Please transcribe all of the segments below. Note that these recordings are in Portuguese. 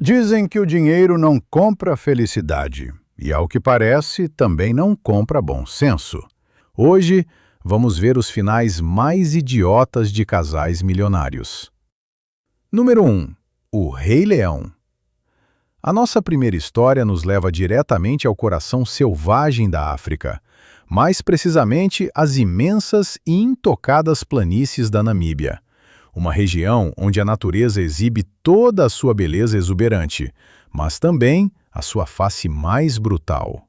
Dizem que o dinheiro não compra felicidade, e ao que parece, também não compra bom senso. Hoje, vamos ver os finais mais idiotas de casais milionários. Número 1. O Rei Leão. A nossa primeira história nos leva diretamente ao coração selvagem da África, mais precisamente às imensas e intocadas planícies da Namíbia, uma região onde a natureza exibe toda a sua beleza exuberante, mas também a sua face mais brutal.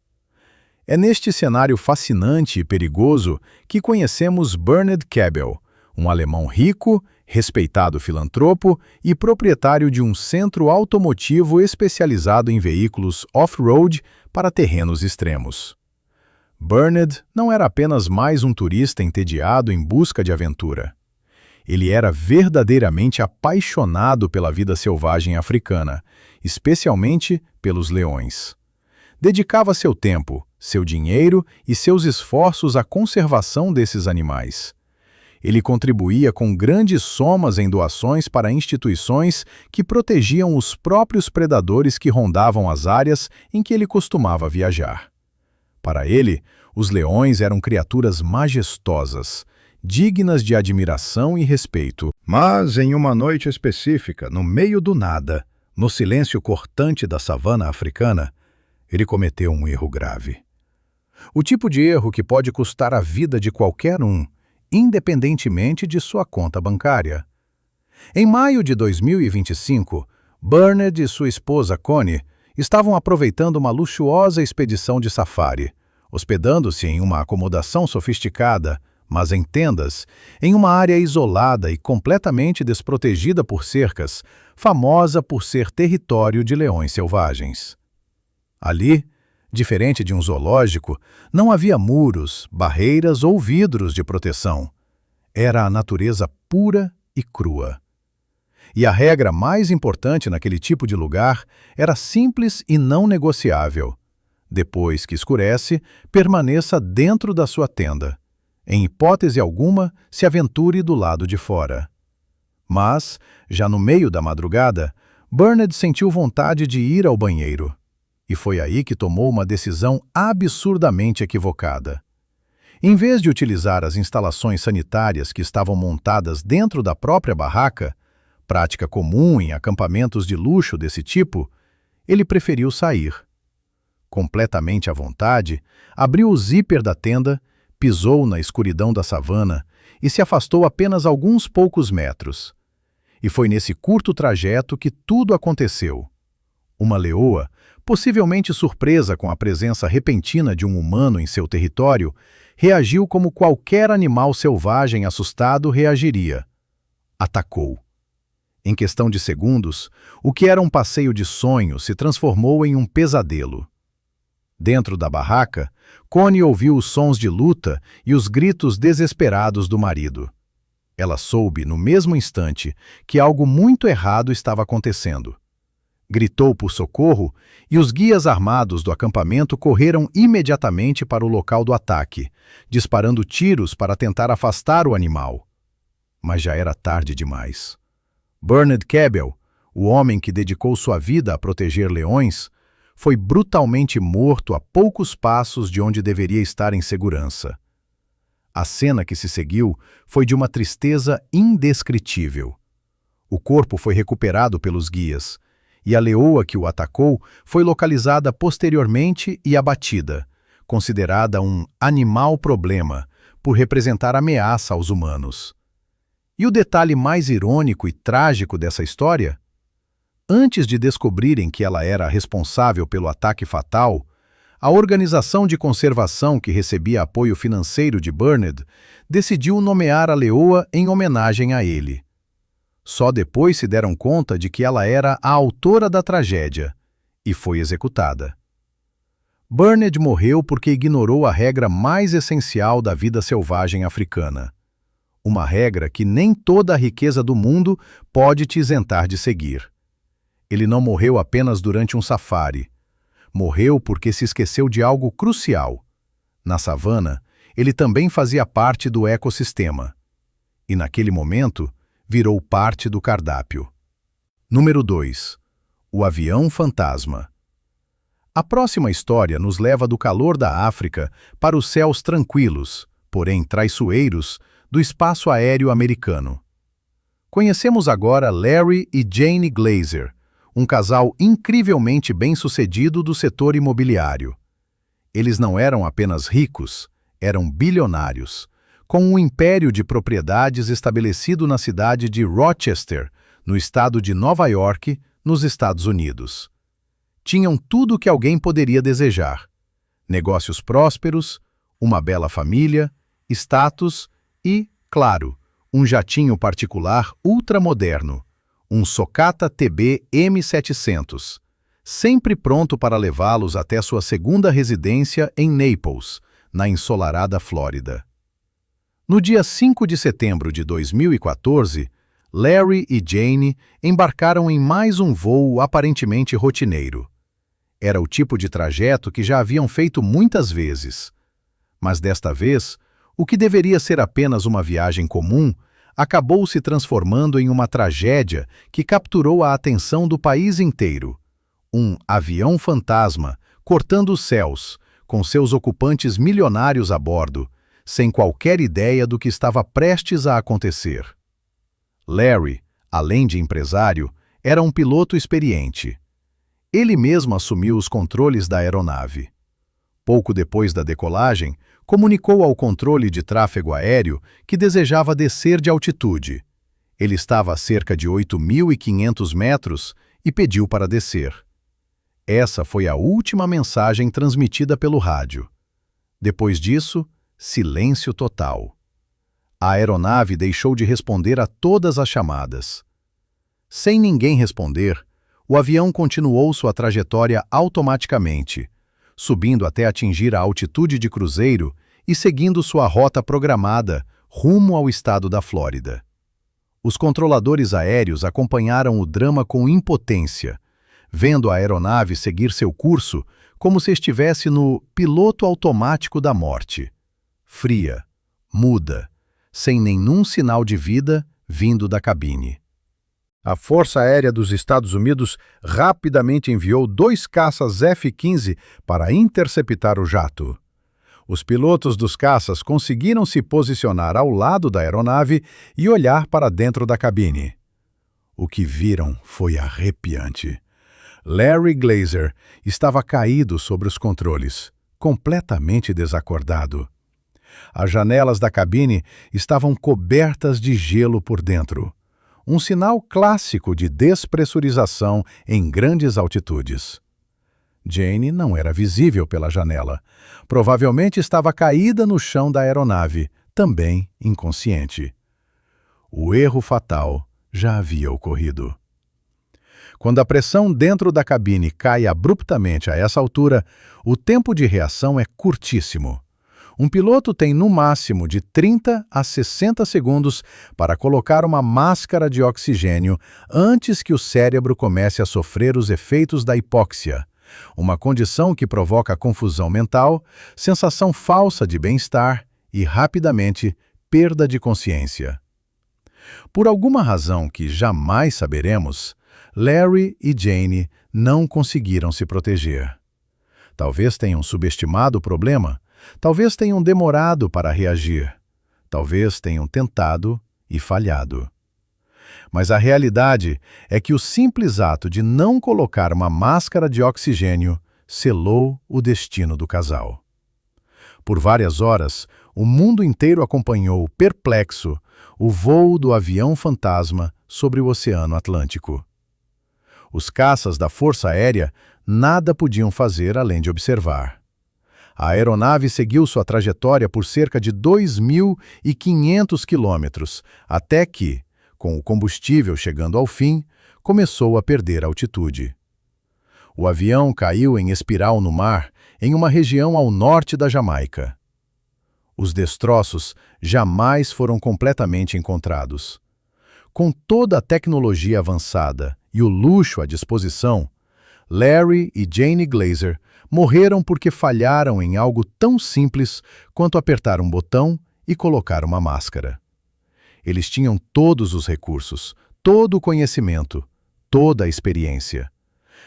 É neste cenário fascinante e perigoso que conhecemos Bernard Keibel, um alemão rico, respeitado filantropo e proprietário de um centro automotivo especializado em veículos off-road para terrenos extremos. Bernard não era apenas mais um turista entediado em busca de aventura. Ele era verdadeiramente apaixonado pela vida selvagem africana, especialmente pelos leões. Dedicava seu tempo, seu dinheiro e seus esforços à conservação desses animais. Ele contribuía com grandes somas em doações para instituições que protegiam os próprios predadores que rondavam as áreas em que ele costumava viajar. Para ele, os leões eram criaturas majestosas, dignas de admiração e respeito. Mas em uma noite específica, no meio do nada, no silêncio cortante da savana africana, ele cometeu um erro grave. O tipo de erro que pode custar a vida de qualquer um, independentemente de sua conta bancária. Em maio de 2025, Bernard e sua esposa Connie estavam aproveitando uma luxuosa expedição de safari, hospedando-se em uma acomodação sofisticada, mas em tendas, em uma área isolada e completamente desprotegida por cercas, famosa por ser território de leões selvagens. Ali, diferente de um zoológico, não havia muros, barreiras ou vidros de proteção. Era a natureza pura e crua. E a regra mais importante naquele tipo de lugar era simples e não negociável. Depois que escurece, permaneça dentro da sua tenda. Em hipótese alguma, se aventure do lado de fora. Mas, já no meio da madrugada, Bernard sentiu vontade de ir ao banheiro. E foi aí que tomou uma decisão absurdamente equivocada. Em vez de utilizar as instalações sanitárias que estavam montadas dentro da própria barraca, prática comum em acampamentos de luxo desse tipo, ele preferiu sair. Completamente à vontade, abriu o zíper da tenda, pisou na escuridão da savana e se afastou apenas alguns poucos metros. E foi nesse curto trajeto que tudo aconteceu. Uma leoa, possivelmente surpresa com a presença repentina de um humano em seu território, reagiu como qualquer animal selvagem assustado reagiria. Atacou. Em questão de segundos, o que era um passeio de sonho se transformou em um pesadelo. Dentro da barraca, Connie ouviu os sons de luta e os gritos desesperados do marido. Ela soube, no mesmo instante, que algo muito errado estava acontecendo. Gritou por socorro e os guias armados do acampamento correram imediatamente para o local do ataque, disparando tiros para tentar afastar o animal. Mas já era tarde demais. Bernard Keibel, o homem que dedicou sua vida a proteger leões, foi brutalmente morto a poucos passos de onde deveria estar em segurança. A cena que se seguiu foi de uma tristeza indescritível. O corpo foi recuperado pelos guias, e a leoa que o atacou foi localizada posteriormente e abatida, considerada um animal-problema por representar ameaça aos humanos. E o detalhe mais irônico e trágico dessa história? Antes de descobrirem que ela era a responsável pelo ataque fatal, a organização de conservação que recebia apoio financeiro de Bernard decidiu nomear a leoa em homenagem a ele. Só depois se deram conta de que ela era a autora da tragédia e foi executada. Bernard morreu porque ignorou a regra mais essencial da vida selvagem africana. Uma regra que nem toda a riqueza do mundo pode te isentar de seguir. Ele não morreu apenas durante um safari. Morreu porque se esqueceu de algo crucial. Na savana, ele também fazia parte do ecossistema. E naquele momento, virou parte do cardápio. Número 2. o avião fantasma. A próxima história nos leva do calor da África para os céus tranquilos, porém traiçoeiros, do espaço aéreo americano. Conhecemos agora Larry e Jane Glazer, um casal incrivelmente bem-sucedido do setor imobiliário. Eles não eram apenas ricos, eram bilionários, com um império de propriedades estabelecido na cidade de Rochester, no estado de Nova York, nos Estados Unidos. Tinham tudo o que alguém poderia desejar: negócios prósperos, uma bela família, status e, claro, um jatinho particular ultramoderno, um Socata TB M700, sempre pronto para levá-los até sua segunda residência em Naples, na ensolarada Flórida. No dia 5 de setembro de 2014, Larry e Jane embarcaram em mais um voo aparentemente rotineiro. Era o tipo de trajeto que já haviam feito muitas vezes. Mas desta vez, o que deveria ser apenas uma viagem comum acabou se transformando em uma tragédia que capturou a atenção do país inteiro. Um avião fantasma cortando os céus, com seus ocupantes milionários a bordo, sem qualquer ideia do que estava prestes a acontecer. Larry, além de empresário, era um piloto experiente. Ele mesmo assumiu os controles da aeronave. Pouco depois da decolagem, comunicou ao controle de tráfego aéreo que desejava descer de altitude. Ele estava a cerca de 8.500 metros e pediu para descer. Essa foi a última mensagem transmitida pelo rádio. Depois disso, silêncio total. A aeronave deixou de responder a todas as chamadas. Sem ninguém responder, o avião continuou sua trajetória automaticamente, subindo até atingir a altitude de cruzeiro e seguindo sua rota programada rumo ao estado da Flórida. Os controladores aéreos acompanharam o drama com impotência, vendo a aeronave seguir seu curso como se estivesse no piloto automático da morte. Fria, muda, sem nenhum sinal de vida vindo da cabine. A Força Aérea dos Estados Unidos rapidamente enviou 2 caças F-15 para interceptar o jato. Os pilotos dos caças conseguiram se posicionar ao lado da aeronave e olhar para dentro da cabine. O que viram foi arrepiante. Larry Glazer estava caído sobre os controles, completamente desacordado. As janelas da cabine estavam cobertas de gelo por dentro, um sinal clássico de despressurização em grandes altitudes. Jane não era visível pela janela. Provavelmente estava caída no chão da aeronave, também inconsciente. O erro fatal já havia ocorrido. Quando a pressão dentro da cabine cai abruptamente a essa altura, o tempo de reação é curtíssimo. Um piloto tem no máximo de 30 a 60 segundos para colocar uma máscara de oxigênio antes que o cérebro comece a sofrer os efeitos da hipóxia, uma condição que provoca confusão mental, sensação falsa de bem-estar e, rapidamente, perda de consciência. Por alguma razão que jamais saberemos, Larry e Jane não conseguiram se proteger. Talvez tenham subestimado o problema, talvez tenham demorado para reagir, talvez tenham tentado e falhado. Mas a realidade é que o simples ato de não colocar uma máscara de oxigênio selou o destino do casal. Por várias horas, o mundo inteiro acompanhou, perplexo, o voo do avião fantasma sobre o Oceano Atlântico. Os caças da Força Aérea nada podiam fazer além de observar. A aeronave seguiu sua trajetória por cerca de 2.500 quilômetros, até que, com o combustível chegando ao fim, começou a perder altitude. O avião caiu em espiral no mar, em uma região ao norte da Jamaica. Os destroços jamais foram completamente encontrados. Com toda a tecnologia avançada e o luxo à disposição, Larry e Jane Glazer morreram porque falharam em algo tão simples quanto apertar um botão e colocar uma máscara. Eles tinham todos os recursos, todo o conhecimento, toda a experiência.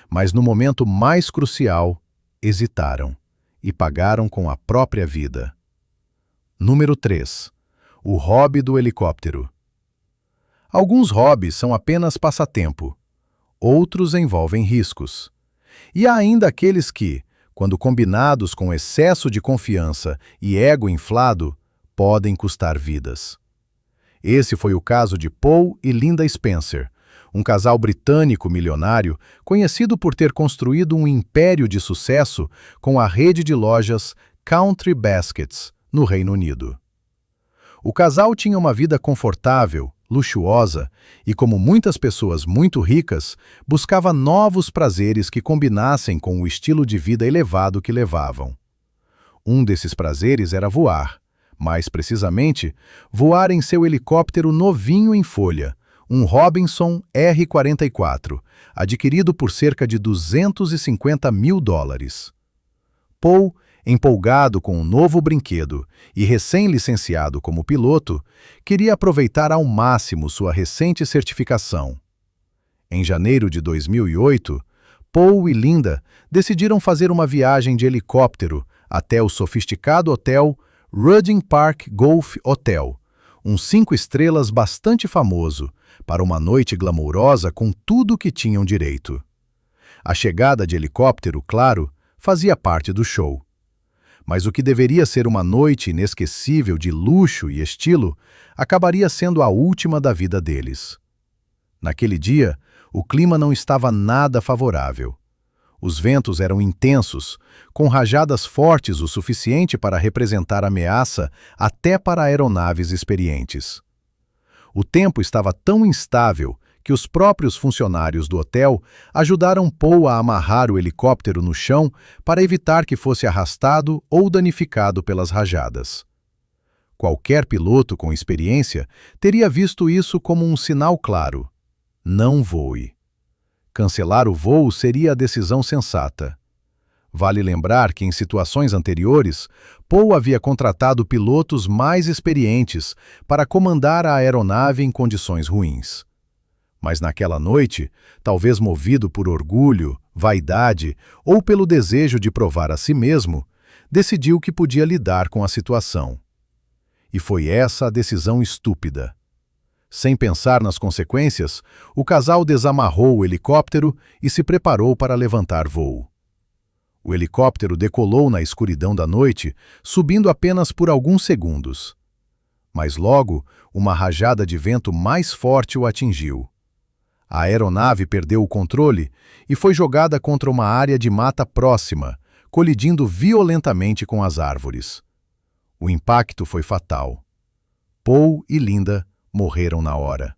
Mas no momento mais crucial, hesitaram e pagaram com a própria vida. Número 3. O hobby do helicóptero. Alguns hobbies são apenas passatempo, outros envolvem riscos. E há ainda aqueles que, quando combinados com excesso de confiança e ego inflado, podem custar vidas. Esse foi o caso de Paul e Linda Spencer, um casal britânico milionário conhecido por ter construído um império de sucesso com a rede de lojas Country Baskets, no Reino Unido. O casal tinha uma vida confortável, luxuosa e, como muitas pessoas muito ricas, buscava novos prazeres que combinassem com o estilo de vida elevado que levavam. Um desses prazeres era voar, mais precisamente, voar em seu helicóptero novinho em folha, um Robinson R-44, adquirido por cerca de $250 mil. Paul, empolgado com um novo brinquedo e recém-licenciado como piloto, queria aproveitar ao máximo sua recente certificação. Em janeiro de 2008, Paul e Linda decidiram fazer uma viagem de helicóptero até o sofisticado hotel Rudin Park Golf Hotel, um 5 estrelas bastante famoso, para uma noite glamourosa com tudo o que tinham direito. A chegada de helicóptero, claro, fazia parte do show. Mas o que deveria ser uma noite inesquecível de luxo e estilo, acabaria sendo a última da vida deles. Naquele dia, o clima não estava nada favorável. Os ventos eram intensos, com rajadas fortes o suficiente para representar ameaça até para aeronaves experientes. O tempo estava tão instável que os próprios funcionários do hotel ajudaram Paul a amarrar o helicóptero no chão para evitar que fosse arrastado ou danificado pelas rajadas. Qualquer piloto com experiência teria visto isso como um sinal claro: não voe. Cancelar o voo seria a decisão sensata. Vale lembrar que, em situações anteriores, Paul havia contratado pilotos mais experientes para comandar a aeronave em condições ruins. Mas naquela noite, talvez movido por orgulho, vaidade ou pelo desejo de provar a si mesmo, decidiu que podia lidar com a situação. E foi essa a decisão estúpida. Sem pensar nas consequências, o casal desamarrou o helicóptero e se preparou para levantar voo. O helicóptero decolou na escuridão da noite, subindo apenas por alguns segundos. Mas logo, uma rajada de vento mais forte o atingiu. A aeronave perdeu o controle e foi jogada contra uma área de mata próxima, colidindo violentamente com as árvores. O impacto foi fatal. Paul e Linda morreram na hora.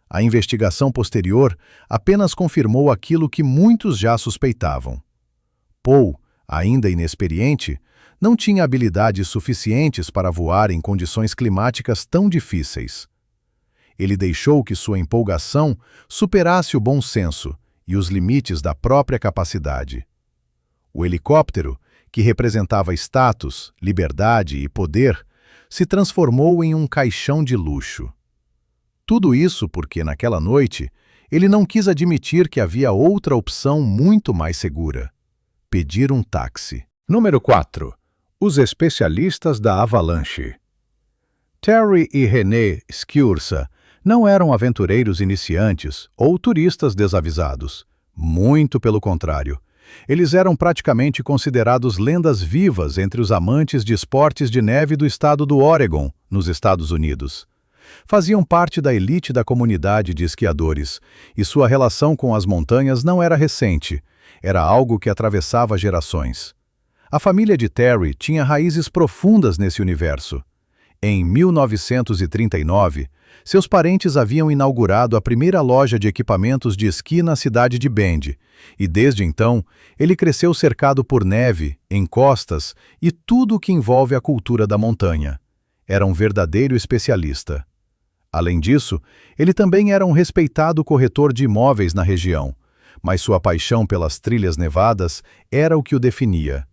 A investigação posterior apenas confirmou aquilo que muitos já suspeitavam. Paul, ainda inexperiente, não tinha habilidades suficientes para voar em condições climáticas tão difíceis. Ele deixou que sua empolgação superasse o bom senso e os limites da própria capacidade. O helicóptero, que representava status, liberdade e poder, se transformou em um caixão de luxo. Tudo isso porque, naquela noite, ele não quis admitir que havia outra opção muito mais segura: pedir um táxi. Número 4. Os especialistas da avalanche. Terry e René Sciurza não eram aventureiros iniciantes ou turistas desavisados. Muito pelo contrário. Eles eram praticamente considerados lendas vivas entre os amantes de esportes de neve do estado do Oregon, nos Estados Unidos. Faziam parte da elite da comunidade de esquiadores, e sua relação com as montanhas não era recente, era algo que atravessava gerações. A família de Terry tinha raízes profundas nesse universo. Em 1939, seus parentes haviam inaugurado a primeira loja de equipamentos de esqui na cidade de Bend, e desde então ele cresceu cercado por neve, encostas e tudo o que envolve a cultura da montanha. Era um verdadeiro especialista. Além disso, ele também era um respeitado corretor de imóveis na região, mas sua paixão pelas trilhas nevadas era o que o definia.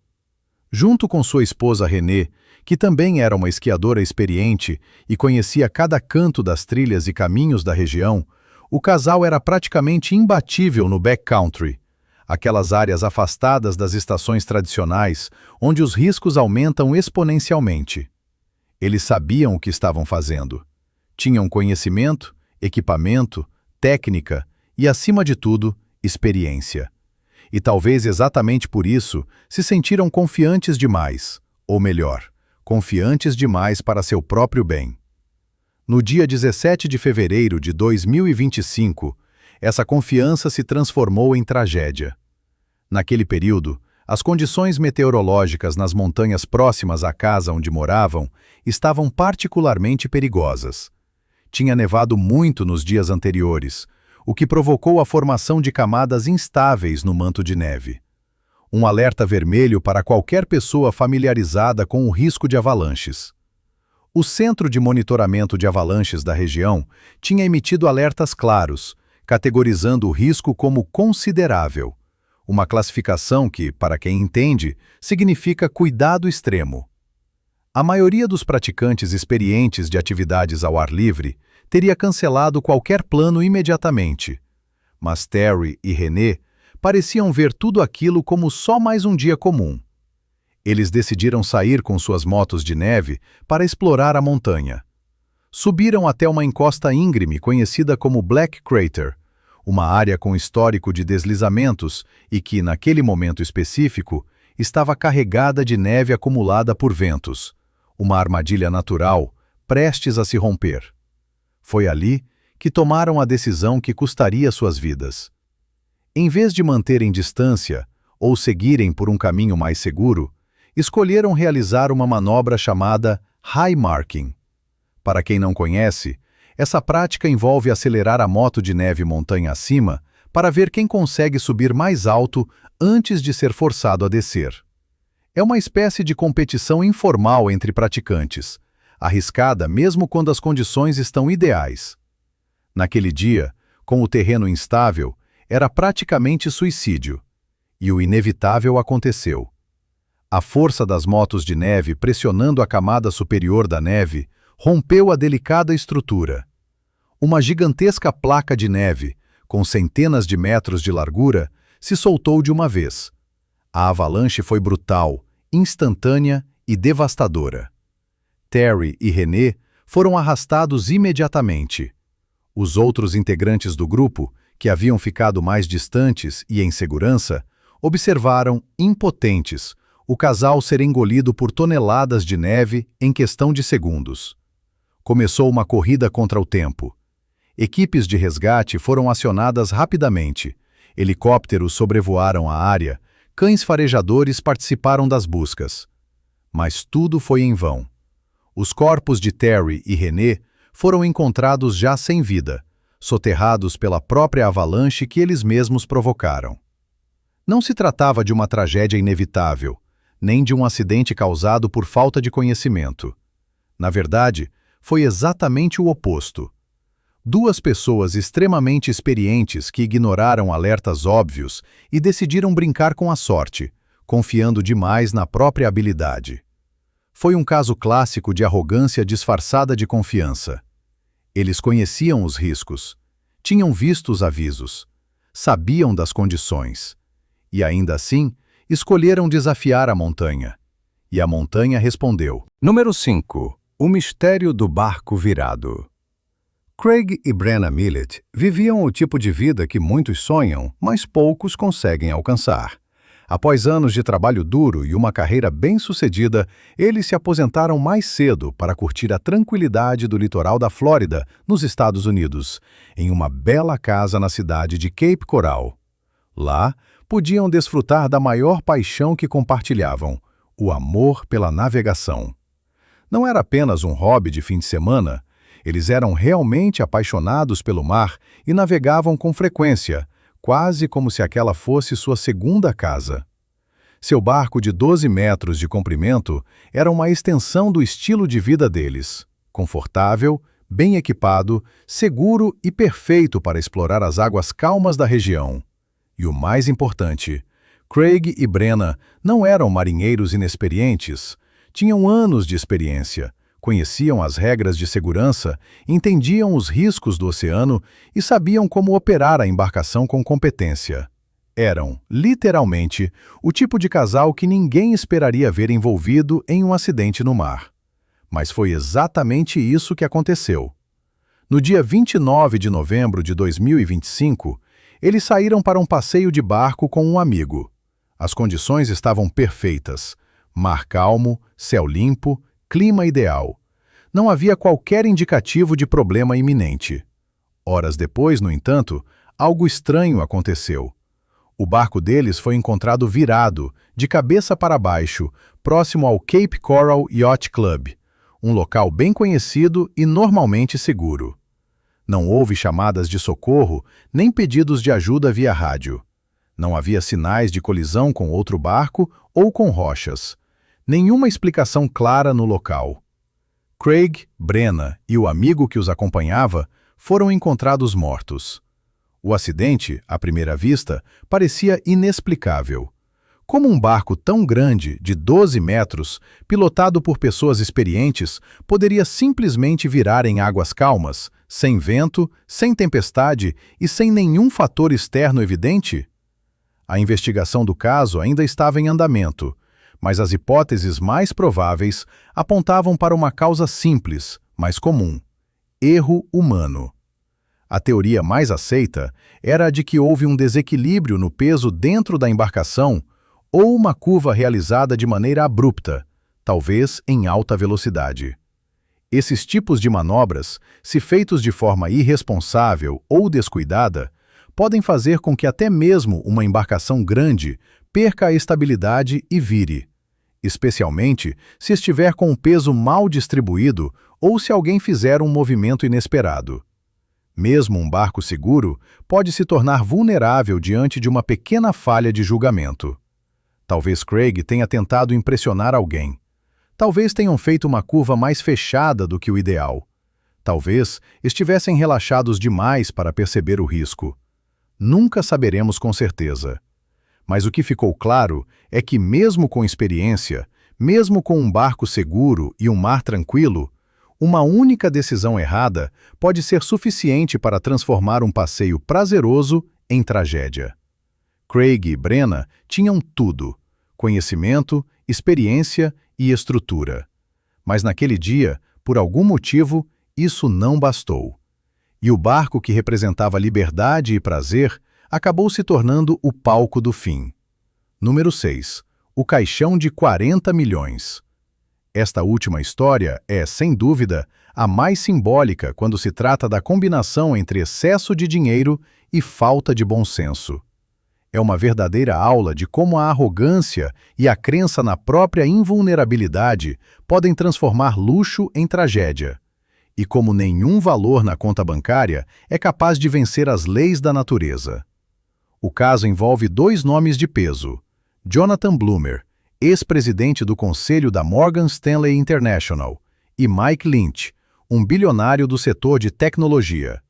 Junto com sua esposa René, que também era uma esquiadora experiente e conhecia cada canto das trilhas e caminhos da região, o casal era praticamente imbatível no backcountry. aquelas áreas afastadas das estações tradicionais, onde os riscos aumentam exponencialmente. Eles sabiam o que estavam fazendo. Tinham conhecimento, equipamento, técnica e, acima de tudo, experiência. E talvez exatamente por isso se sentiram confiantes demais, ou melhor, confiantes demais para seu próprio bem. No dia 17 de fevereiro de 2025, essa confiança se transformou em tragédia. Naquele período, as condições meteorológicas nas montanhas próximas à casa onde moravam estavam particularmente perigosas. Tinha nevado muito nos dias anteriores, o que provocou a formação de camadas instáveis no manto de neve. Um alerta vermelho para qualquer pessoa familiarizada com o risco de avalanches. O Centro de Monitoramento de Avalanches da região tinha emitido alertas claros, categorizando o risco como considerável, uma classificação que, para quem entende, significa cuidado extremo. A maioria dos praticantes experientes de atividades ao ar livre teria cancelado qualquer plano imediatamente, mas Terry e René pareciam ver tudo aquilo como só mais um dia comum. Eles decidiram sair com suas motos de neve para explorar a montanha. Subiram até uma encosta íngreme conhecida como Black Crater, uma área com histórico de deslizamentos e que, naquele momento específico, estava carregada de neve acumulada por ventos, uma armadilha natural, prestes a se romper. Foi ali que tomaram a decisão que custaria suas vidas. Em vez de manterem distância ou seguirem por um caminho mais seguro, escolheram realizar uma manobra chamada high marking. Para quem não conhece, essa prática envolve acelerar a moto de neve montanha acima para ver quem consegue subir mais alto antes de ser forçado a descer. É uma espécie de competição informal entre praticantes, arriscada mesmo quando as condições estão ideais. Naquele dia, com o terreno instável, era praticamente suicídio. E o inevitável aconteceu. A força das motos de neve pressionando a camada superior da neve rompeu a delicada estrutura. Uma gigantesca placa de neve, com centenas de metros de largura, se soltou de uma vez. A avalanche foi brutal, instantânea e devastadora. Terry e René foram arrastados imediatamente. Os outros integrantes do grupo, que haviam ficado mais distantes e em segurança, observaram, impotentes, o casal ser engolido por toneladas de neve em questão de segundos. Começou uma corrida contra o tempo. Equipes de resgate foram acionadas rapidamente, helicópteros sobrevoaram a área, cães farejadores participaram das buscas. Mas tudo foi em vão. Os corpos de Terry e René foram encontrados já sem vida, soterrados pela própria avalanche que eles mesmos provocaram. Não se tratava de uma tragédia inevitável, nem de um acidente causado por falta de conhecimento. Na verdade, foi exatamente o oposto. Duas pessoas extremamente experientes que ignoraram alertas óbvios e decidiram brincar com a sorte, confiando demais na própria habilidade. Foi um caso clássico de arrogância disfarçada de confiança. Eles conheciam os riscos, tinham visto os avisos, sabiam das condições, e ainda assim escolheram desafiar a montanha. E a montanha respondeu. Número 5. O mistério do barco virado. Craig e Brenna Millett viviam o tipo de vida que muitos sonham, mas poucos conseguem alcançar. Após anos de trabalho duro e uma carreira bem-sucedida, eles se aposentaram mais cedo para curtir a tranquilidade do litoral da Flórida, nos Estados Unidos, em uma bela casa na cidade de Cape Coral. Lá, podiam desfrutar da maior paixão que compartilhavam, o amor pela navegação. Não era apenas um hobby de fim de semana, eles eram realmente apaixonados pelo mar e navegavam com frequência, quase como se aquela fosse sua segunda casa. Seu barco de 12 metros de comprimento era uma extensão do estilo de vida deles, confortável, bem equipado, seguro e perfeito para explorar as águas calmas da região. E o mais importante, Craig e Brenna não eram marinheiros inexperientes, tinham anos de experiência, conheciam as regras de segurança, entendiam os riscos do oceano e sabiam como operar a embarcação com competência. Eram, literalmente, o tipo de casal que ninguém esperaria ver envolvido em um acidente no mar. Mas foi exatamente isso que aconteceu. No dia 29 de novembro de 2025, eles saíram para um passeio de barco com um amigo. As condições estavam perfeitas. Mar calmo, céu limpo, clima ideal. Não havia qualquer indicativo de problema iminente. Horas depois, no entanto, algo estranho aconteceu. O barco deles foi encontrado virado, de cabeça para baixo, próximo ao Cape Coral Yacht Club, um local bem conhecido e normalmente seguro. Não houve chamadas de socorro, nem pedidos de ajuda via rádio. Não havia sinais de colisão com outro barco ou com rochas. Nenhuma explicação clara no local. Craig, Brenna e o amigo que os acompanhava foram encontrados mortos. O acidente, à primeira vista, parecia inexplicável. Como um barco tão grande, de 12 metros, pilotado por pessoas experientes, poderia simplesmente virar em águas calmas, sem vento, sem tempestade e sem nenhum fator externo evidente? A investigação do caso ainda estava em andamento, mas as hipóteses mais prováveis apontavam para uma causa simples, mas comum: erro humano. A teoria mais aceita era a de que houve um desequilíbrio no peso dentro da embarcação ou uma curva realizada de maneira abrupta, talvez em alta velocidade. Esses tipos de manobras, se feitos de forma irresponsável ou descuidada, podem fazer com que até mesmo uma embarcação grande perca a estabilidade e vire, especialmente se estiver com o peso mal distribuído ou se alguém fizer um movimento inesperado. Mesmo um barco seguro pode se tornar vulnerável diante de uma pequena falha de julgamento. Talvez Craig tenha tentado impressionar alguém. Talvez tenham feito uma curva mais fechada do que o ideal. Talvez estivessem relaxados demais para perceber o risco. Nunca saberemos com certeza. Mas o que ficou claro é que, mesmo com experiência, mesmo com um barco seguro e um mar tranquilo, uma única decisão errada pode ser suficiente para transformar um passeio prazeroso em tragédia. Craig e Brenna tinham tudo: conhecimento, experiência e estrutura. Mas naquele dia, por algum motivo, isso não bastou. E o barco que representava liberdade e prazer acabou se tornando o palco do fim. Número 6. O caixão de 40 milhões. Esta última história é, sem dúvida, a mais simbólica quando se trata da combinação entre excesso de dinheiro e falta de bom senso. É uma verdadeira aula de como a arrogância e a crença na própria invulnerabilidade podem transformar luxo em tragédia, e como nenhum valor na conta bancária é capaz de vencer as leis da natureza. O caso envolve dois nomes de peso: Jonathan Bloomer, ex-presidente do conselho da Morgan Stanley International, e Mike Lynch, um bilionário do setor de tecnologia.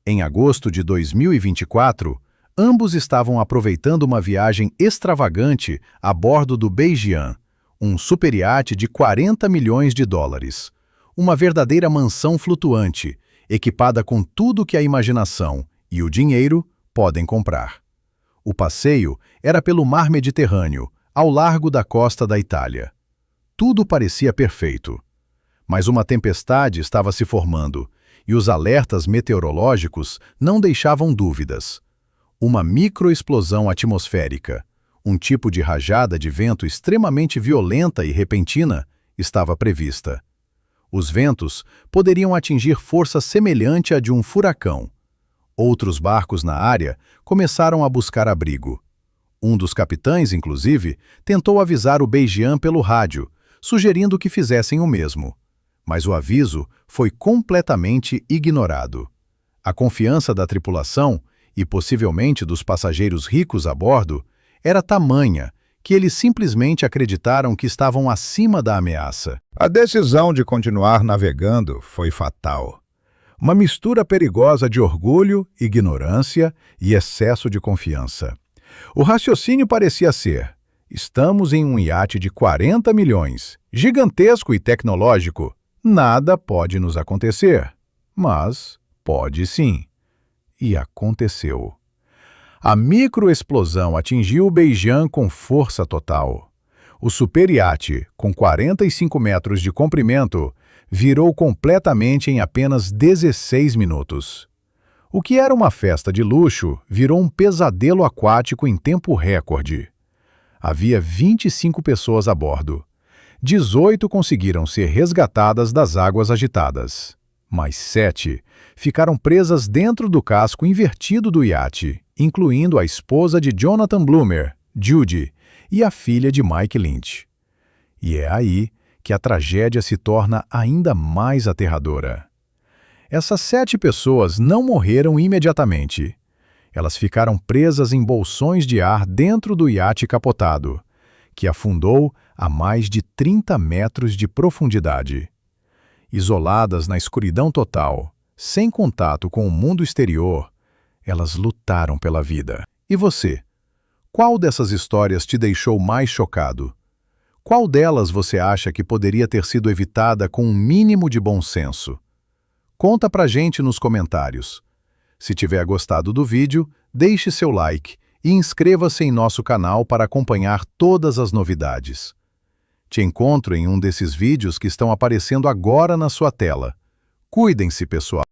Em agosto de 2024, ambos estavam aproveitando uma viagem extravagante a bordo do Beijian, um superiate de 40 milhões de dólares. Uma verdadeira mansão flutuante, equipada com tudo que a imaginação e o dinheiro podem comprar. O passeio era pelo mar Mediterrâneo, ao largo da costa da Itália. Tudo parecia perfeito. Mas uma tempestade estava se formando, e os alertas meteorológicos não deixavam dúvidas. Uma microexplosão atmosférica, um tipo de rajada de vento extremamente violenta e repentina, estava prevista. Os ventos poderiam atingir força semelhante à de um furacão. Outros barcos na área começaram a buscar abrigo. Um dos capitães, inclusive, tentou avisar o Beijian pelo rádio, sugerindo que fizessem o mesmo. Mas o aviso foi completamente ignorado. A confiança da tripulação, e possivelmente dos passageiros ricos a bordo, era tamanha que eles simplesmente acreditaram que estavam acima da ameaça. A decisão de continuar navegando foi fatal. Uma mistura perigosa de orgulho, ignorância e excesso de confiança. O raciocínio parecia ser: estamos em um iate de 40 milhões, gigantesco e tecnológico. Nada pode nos acontecer. Mas pode sim. E aconteceu. A microexplosão atingiu o Beijing com força total. O superiate, com 45 metros de comprimento, virou completamente em apenas 16 minutos. O que era uma festa de luxo virou um pesadelo aquático em tempo recorde. Havia 25 pessoas a bordo. 18 conseguiram ser resgatadas das águas agitadas. Mas 7 ficaram presas dentro do casco invertido do iate, incluindo a esposa de Jonathan Bloomer, Judy, e a filha de Mike Lynch. E é aí que a tragédia se torna ainda mais aterradora. Essas 7 pessoas não morreram imediatamente. Elas ficaram presas em bolsões de ar dentro do iate capotado, que afundou a mais de 30 metros de profundidade. Isoladas na escuridão total, sem contato com o mundo exterior, elas lutaram pela vida. E você? Qual dessas histórias te deixou mais chocado? Qual delas você acha que poderia ter sido evitada com um mínimo de bom senso? Conta pra gente nos comentários. Se tiver gostado do vídeo, deixe seu like e inscreva-se em nosso canal para acompanhar todas as novidades. Te encontro em um desses vídeos que estão aparecendo agora na sua tela. Cuidem-se, pessoal!